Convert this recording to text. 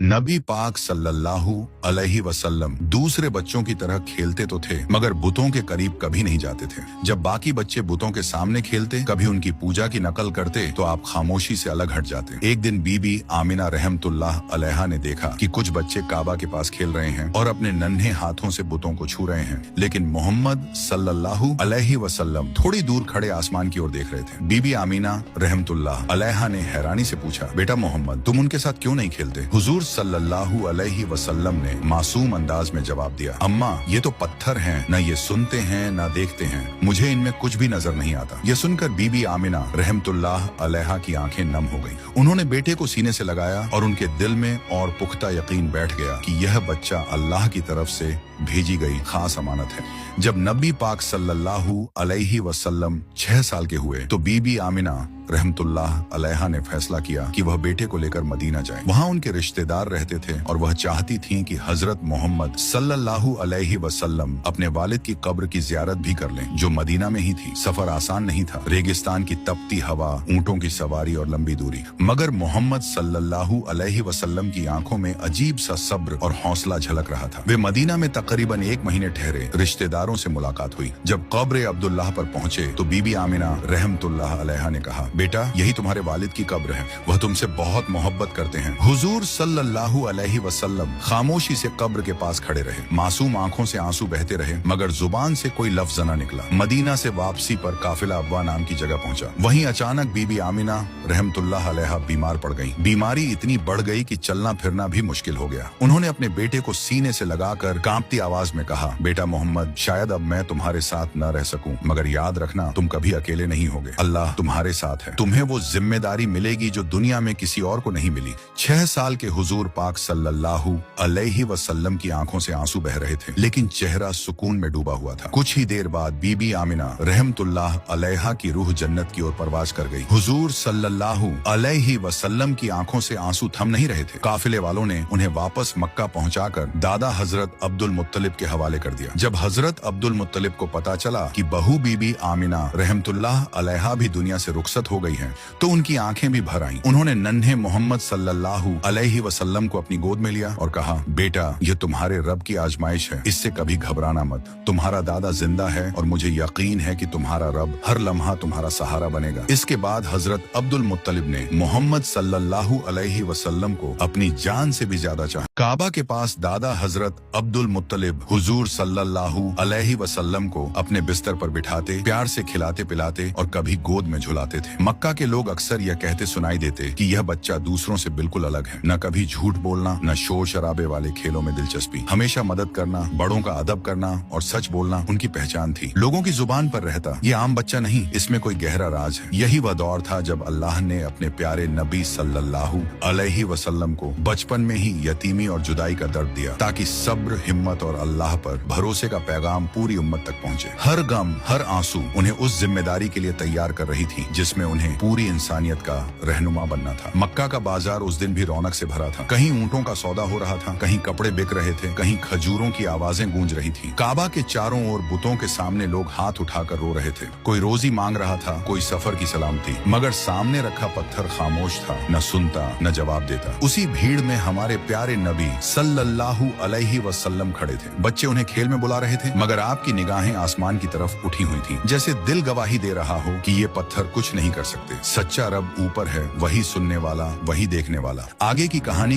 नबी पाक सल्लल्लाहु अलैहि वसल्लम दूसरे बच्चों की तरह खेलते तो थे मगर बुतों के करीब कभी नहीं जाते थे। जब बाकी बच्चे बुतों के सामने खेलते, कभी उनकी पूजा की नकल करते तो आप खामोशी से अलग हट जाते। एक दिन बीबी आमिना रहमतुल्लाह अलैहा ने देखा कि कुछ बच्चे काबा के पास खेल रहे हैं और अपने नन्हे हाथों से बुतों को छू रहे हैं, लेकिन मोहम्मद सल्लल्लाहु अलैहि वसल्लम थोड़ी दूर खड़े आसमान की ओर देख रहे थे। बीबी आमिना रहमतुल्लाह अलैहा ने हैरानी से पूछा, बेटा मोहम्मद, तुम उनके साथ क्यों नहीं खेलते? हुजूर सल्लल्लाहु अलैहि वसल्लम ने मासूम अंदाज में जवाब दिया, अम्मा ये तो पत्थर हैं, न ये सुनते हैं न देखते हैं, मुझे इनमें कुछ भी नजर नहीं आता। ये सुनकर बीबी आमिना रहमतुल्लाह अलैहा की आंखें नम हो गईं। उन्होंने बेटे को सीने से लगाया और उनके दिल में और पुख्ता यकीन बैठ गया कि यह बच्चा अल्लाह की तरफ से भेजी गई खास अमानत है। जब नबी पाक सल्लल्लाहु अलैहि वसल्लम 6 साल के हुए तो बीबी आमिना रहमतुल्लाह अलैहा ने फैसला किया कि वह बेटे को लेकर मदीना जाए। वहाँ उनके रिश्तेदार रहते थे और वह चाहती थीं कि हजरत मोहम्मद सल्लल्लाहु अलैहि वसल्लम अपने वालिद की कब्र की जियारत भी कर लें, जो मदीना में ही थी। सफर आसान नहीं था, रेगिस्तान की तपती हवा, ऊंटों की सवारी और लंबी दूरी, मगर मोहम्मद सल्लल्लाहु अलैहि वसल्लम की आंखों में अजीब सा सब्र और हौसला झलक रहा था। वे मदीना में तकरीबन 1 महीने ठहरे। रिश्तेदारों से मुलाकात हुई। जब कब्र अब्दुल्लाह पर पहुंचे तो बीबी आमिना रहमतुल्लाह अलैहा ने कहा, बेटा यही तुम्हारे वालिद की कब्र है, वह तुमसे बहुत मोहब्बत करते हैं। हुजूर सल्लल्लाहु अलैहि वसल्लम खामोशी से कब्र के पास खड़े रहे। मासूम आंखों से आंसू बहते रहे मगर जुबान से कोई लफ्ज न निकला। मदीना से वापसी पर काफिला अब्वा नाम की जगह पहुंचा। वहीं अचानक बीबी आमिना रहमतुल्लाह अलैहा बीमार पड़ गईं। बीमारी इतनी बढ़ गई कि चलना फिरना भी मुश्किल हो गया। उन्होंने अपने बेटे को सीने से लगाकर कांपती आवाज में कहा, बेटा मोहम्मद, शायद अब मैं तुम्हारे साथ न रह सकूं, मगर याद रखना तुम कभी अकेले नहीं होगे। अल्लाह तुम्हारे साथ है। तुम्हें वो जिम्मेदारी मिलेगी जो दुनिया में किसी और को नहीं मिली। 6 साल के हुजूर पाक सल्लल्लाहु अलैहि वसल्लम की आंखों से आंसू बह रहे थे, लेकिन चेहरा सुकून में डूबा हुआ था। कुछ ही देर बाद बीबी आमिना रहमतुल्लाह अलैहा की रूह जन्नत की ओर परवाज कर गई। हुजूर सल्लल्लाहु अलैहि वसल्लम की आंखों से आंसू थम नहीं रहे थे। काफिले वालों ने उन्हें वापस मक्का पहुंचाकर दादा हजरत अब्दुल मुत्तलिब के हवाले कर दिया। जब हजरत अब्दुल मुत्तलिब को पता चला कि बहू बीबी आमिना रहमतुल्लाह अलैहा भी दुनिया से रुखसत हो गई है तो उनकी आंखें भी भर आईं। उन्होंने नन्हे मोहम्मद सल्लल्लाहु अलैहि वसल्लम को अपनी गोद में लिया और कहा, बेटा ये तुम्हारे रब की आजमाइश है, इससे कभी घबराना मत। तुम्हारा दादा जिंदा है और मुझे यकीन है कि तुम्हारा रब हर लम्हा तुम्हारा सहारा बनेगा। इसके बाद हजरत अब्दुल मुत्तलिब ने मोहम्मद सल्लल्लाहु अलैहि वसल्लम को अपनी जान से भी ज्यादा चाहा। काबा के पास दादा हजरत अब्दुल मुत्तलिब हुजूर सल्लल्लाहु अलैहि वसल्लम को अपने बिस्तर पर बिठाते, प्यार से खिलाते पिलाते और कभी गोद में झुलाते थे। मक्का के लोग अक्सर यह कहते सुनाई देते कि यह बच्चा दूसरों से बिल्कुल अलग है। न कभी झूठ बोलना, न शोर शराबे वाले खेलों में दिलचस्पी, हमेशा मदद करना, बड़ों का अदब करना और सच बोलना उनकी पहचान थी। लोगों की जुबान पर रहता, ये आम बच्चा नहीं, इसमें कोई गहरा राज है। यही वह दौर था जब अल्लाह ने अपने प्यारे नबी सल्लल्लाहु अलैहि वसल्लम को बचपन में ही यतीमी और जुदाई का दर्द दिया, ताकि सब्र, हिम्मत और अल्लाह पर भरोसे का पैगाम पूरी उम्मत तक पहुंचे। हर गम, हर आंसू उन्हें उस जिम्मेदारी के लिए तैयार कर रही थी जिसमें उन्हें पूरी इंसानियत का रहनुमा बनना था। मक्का का बाजार उस दिन भी रौनक से भरा था। कहीं ऊंटों का सौदा हो रहा था, कहीं कपड़े बिक रहे थे, कहीं खजूरों की आवाजें गूंज रही थी। काबा के चारों ओर बुतों के सामने लोग हाथ उठाकर रो रहे थे। कोई रोजी मांग रहा था, कोई सफर की सलामती, मगर सामने रखा पत्थर खामोश था, न सुनता न जवाब देता। उसी भीड़ में हमारे प्यारे नबी सल्लल्लाहु अलैहि वसल्लम खड़े थे। बच्चे उन्हें खेल में बुला रहे थे मगर आपकी निगाहें आसमान की तरफ उठी हुई थी, जैसे दिल गवाही दे रहा हो कि ये पत्थर कुछ नहीं कर सकते। सच्चा रब ऊपर है, वही सुनने वाला, वही देखने वाला। आगे की कहानी